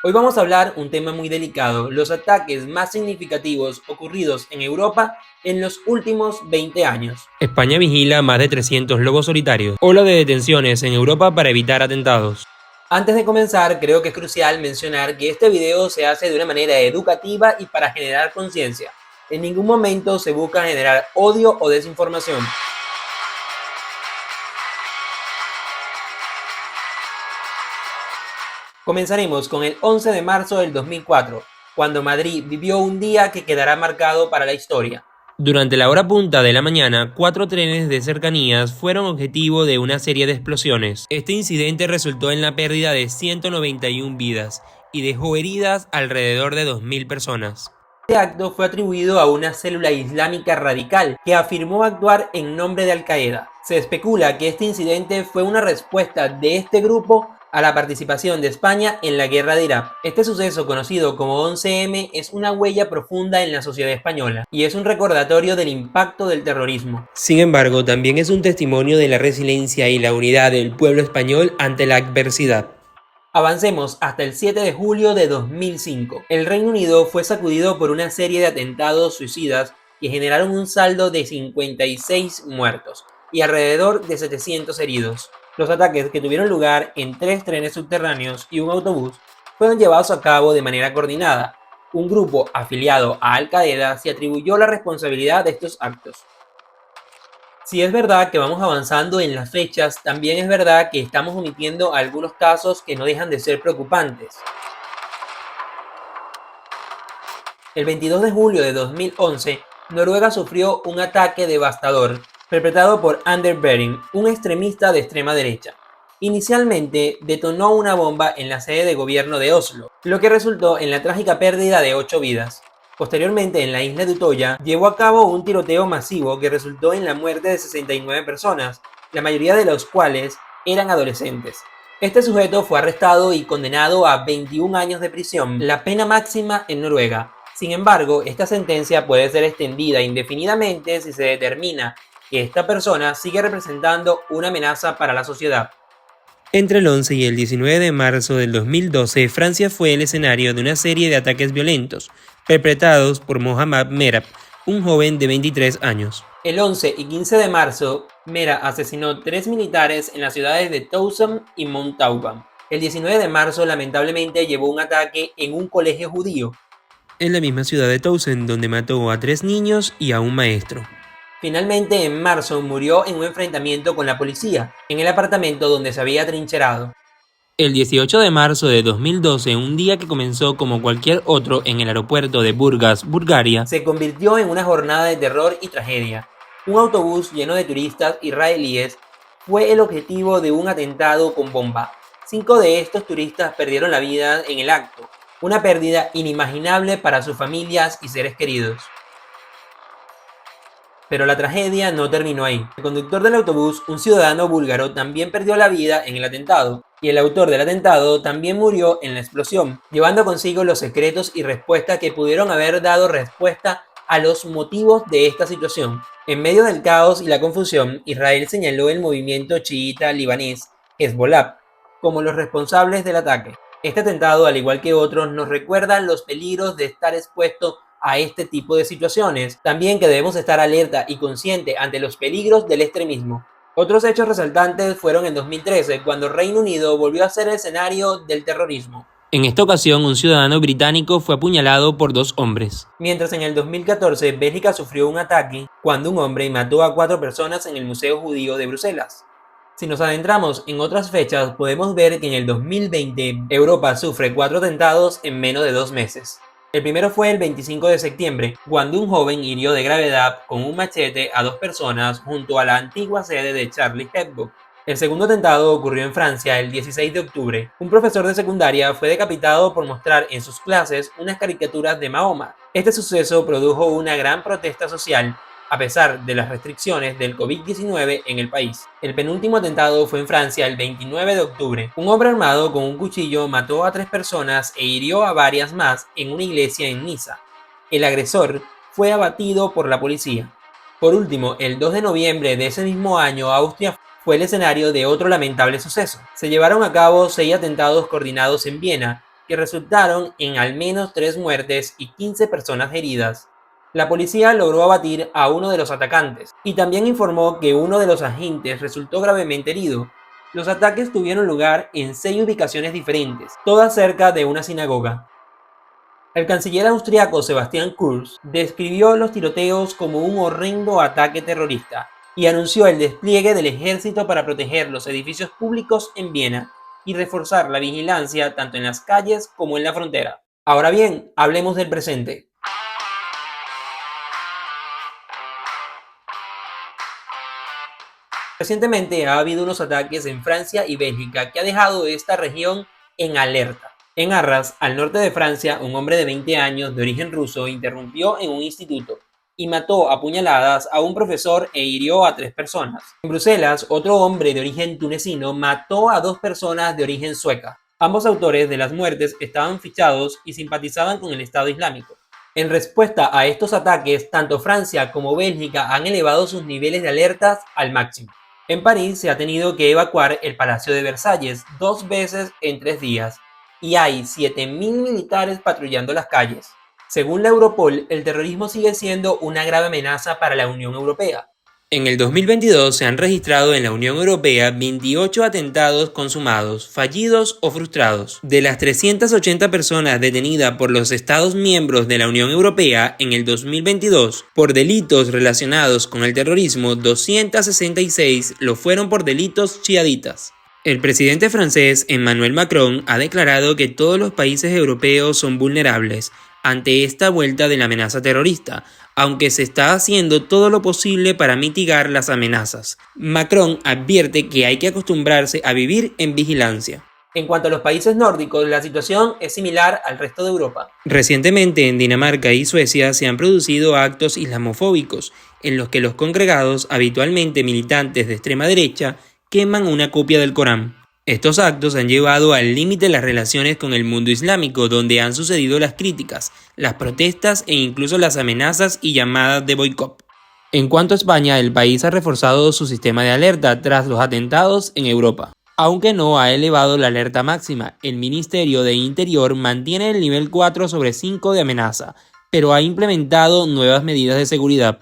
Hoy vamos a hablar un tema muy delicado, los ataques más significativos ocurridos en Europa en los últimos 20 años. España vigila más de 300 lobos solitarios. Ola de detenciones en Europa para evitar atentados. Antes de comenzar, creo que es crucial mencionar que este video se hace de una manera educativa y para generar conciencia. En ningún momento se busca generar odio o desinformación. Comenzaremos con el 11 de marzo del 2004, cuando Madrid vivió un día que quedará marcado para la historia. Durante la hora punta de la mañana, 4 trenes de cercanías fueron objetivo de una serie de explosiones. Este incidente resultó en la pérdida de 191 vidas y dejó heridas alrededor de 2.000 personas. Este acto fue atribuido a una célula islámica radical que afirmó actuar en nombre de Al-Qaeda. Se especula que este incidente fue una respuesta de este grupo a la participación de España en la guerra de Irak. Este suceso, conocido como 11M, es una huella profunda en la sociedad española y es un recordatorio del impacto del terrorismo. Sin embargo, también es un testimonio de la resiliencia y la unidad del pueblo español ante la adversidad. Avancemos hasta el 7 de julio de 2005. El Reino Unido fue sacudido por una serie de atentados suicidas que generaron un saldo de 56 muertos y alrededor de 700 heridos. Los ataques, que tuvieron lugar en 3 trenes subterráneos y un autobús, fueron llevados a cabo de manera coordinada. Un grupo afiliado a Al-Qaeda se atribuyó la responsabilidad de estos actos. Si es verdad que vamos avanzando en las fechas, también es verdad que estamos omitiendo algunos casos que no dejan de ser preocupantes. El 22 de julio de 2011, Noruega sufrió un ataque devastador perpetrado por Anders Behring, un extremista de extrema derecha. Inicialmente detonó una bomba en la sede de gobierno de Oslo, lo que resultó en la trágica pérdida de 8 vidas. Posteriormente, en la isla de Utoya, llevó a cabo un tiroteo masivo que resultó en la muerte de 69 personas, la mayoría de los cuales eran adolescentes. Este sujeto fue arrestado y condenado a 21 años de prisión, la pena máxima en Noruega. Sin embargo, esta sentencia puede ser extendida indefinidamente si se determina que esta persona sigue representando una amenaza para la sociedad. Entre el 11 y el 19 de marzo del 2012, Francia fue el escenario de una serie de ataques violentos, perpetrados por Mohamed Merab, un joven de 23 años. El 11 y 15 de marzo, Merab asesinó 3 militares en las ciudades de Toussaint y Montauban. El 19 de marzo, lamentablemente, llevó un ataque en un colegio judío. En la misma ciudad de Toussaint, donde mató a 3 niños y a un maestro. Finalmente, en marzo, murió en un enfrentamiento con la policía, en el apartamento donde se había atrincherado. El 18 de marzo de 2012, un día que comenzó como cualquier otro en el aeropuerto de Burgas, Bulgaria, se convirtió en una jornada de terror y tragedia. Un autobús lleno de turistas israelíes fue el objetivo de un atentado con bomba. 5 de estos turistas perdieron la vida en el acto, una pérdida inimaginable para sus familias y seres queridos. Pero la tragedia no terminó ahí. El conductor del autobús, un ciudadano búlgaro, también perdió la vida en el atentado, y el autor del atentado también murió en la explosión, llevando consigo los secretos y respuestas que pudieron haber dado respuesta a los motivos de esta situación. En medio del caos y la confusión, Israel señaló el movimiento chiita libanés Hezbollah como los responsables del ataque. Este atentado, al igual que otros, nos recuerda los peligros de estar expuesto a este tipo de situaciones. También que debemos estar alerta y consciente ante los peligros del extremismo. Otros hechos resaltantes fueron en 2013, cuando Reino Unido volvió a ser el escenario del terrorismo. En esta ocasión, un ciudadano británico fue apuñalado por 2 hombres. Mientras en el 2014, Bélgica sufrió un ataque cuando un hombre mató a 4 personas en el Museo Judío de Bruselas. Si nos adentramos en otras fechas, podemos ver que en el 2020, Europa sufre 4 atentados en menos de 2 meses. El primero fue el 25 de septiembre, cuando un joven hirió de gravedad con un machete a 2 personas junto a la antigua sede de Charlie Hebdo. El segundo atentado ocurrió en Francia el 16 de octubre. Un profesor de secundaria fue decapitado por mostrar en sus clases unas caricaturas de Mahoma. Este suceso produjo una gran protesta social, a pesar de las restricciones del COVID-19 en el país. El penúltimo atentado fue en Francia el 29 de octubre. Un hombre armado con un cuchillo mató a 3 personas e hirió a varias más en una iglesia en Niza. El agresor fue abatido por la policía. Por último, el 2 de noviembre de ese mismo año, Austria fue el escenario de otro lamentable suceso. Se llevaron a cabo 6 atentados coordinados en Viena, que resultaron en al menos 3 muertes y 15 personas heridas. La policía logró abatir a uno de los atacantes y también informó que uno de los agentes resultó gravemente herido. Los ataques tuvieron lugar en 6 ubicaciones diferentes, todas cerca de una sinagoga. El canciller austriaco Sebastian Kurz describió los tiroteos como un horrendo ataque terrorista y anunció el despliegue del ejército para proteger los edificios públicos en Viena y reforzar la vigilancia tanto en las calles como en la frontera. Ahora bien, hablemos del presente. Recientemente ha habido unos ataques en Francia y Bélgica que ha dejado esta región en alerta. En Arras, al norte de Francia, un hombre de 20 años de origen ruso interrumpió en un instituto y mató a puñaladas a un profesor e hirió a 3 personas. En Bruselas, otro hombre de origen tunecino mató a 2 personas de origen sueca. Ambos autores de las muertes estaban fichados y simpatizaban con el Estado Islámico. En respuesta a estos ataques, tanto Francia como Bélgica han elevado sus niveles de alertas al máximo. En París se ha tenido que evacuar el Palacio de Versalles 2 veces en 3 días y hay 7.000 militares patrullando las calles. Según la Europol, el terrorismo sigue siendo una grave amenaza para la Unión Europea. En el 2022 se han registrado en la Unión Europea 28 atentados consumados, fallidos o frustrados. De las 380 personas detenidas por los Estados miembros de la Unión Europea en el 2022 por delitos relacionados con el terrorismo, 266 lo fueron por delitos chiaditas. El presidente francés Emmanuel Macron ha declarado que todos los países europeos son vulnerables ante esta vuelta de la amenaza terrorista, aunque se está haciendo todo lo posible para mitigar las amenazas. Macron advierte que hay que acostumbrarse a vivir en vigilancia. En cuanto a los países nórdicos, la situación es similar al resto de Europa. Recientemente en Dinamarca y Suecia se han producido actos islamofóbicos, en los que los congregados, habitualmente militantes de extrema derecha, queman una copia del Corán. Estos actos han llevado al límite las relaciones con el mundo islámico, donde han sucedido las críticas, las protestas e incluso las amenazas y llamadas de boicot. En cuanto a España, el país ha reforzado su sistema de alerta tras los atentados en Europa. Aunque no ha elevado la alerta máxima, el Ministerio de Interior mantiene el nivel 4 sobre 5 de amenaza, pero ha implementado nuevas medidas de seguridad.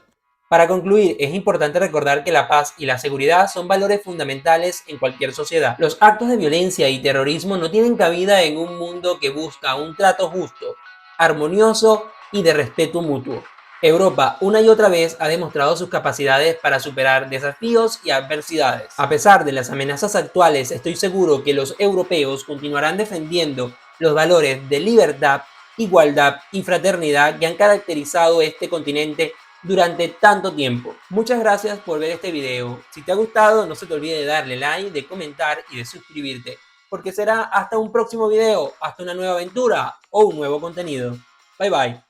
Para concluir, es importante recordar que la paz y la seguridad son valores fundamentales en cualquier sociedad. Los actos de violencia y terrorismo no tienen cabida en un mundo que busca un trato justo, armonioso y de respeto mutuo. Europa una y otra vez ha demostrado sus capacidades para superar desafíos y adversidades. A pesar de las amenazas actuales, estoy seguro que los europeos continuarán defendiendo los valores de libertad, igualdad y fraternidad que han caracterizado este continente durante tanto tiempo. Muchas gracias por ver este video. Si te ha gustado, no se te olvide de darle like, de comentar y de suscribirte, porque será hasta un próximo video, hasta una nueva aventura o un nuevo contenido. Bye bye.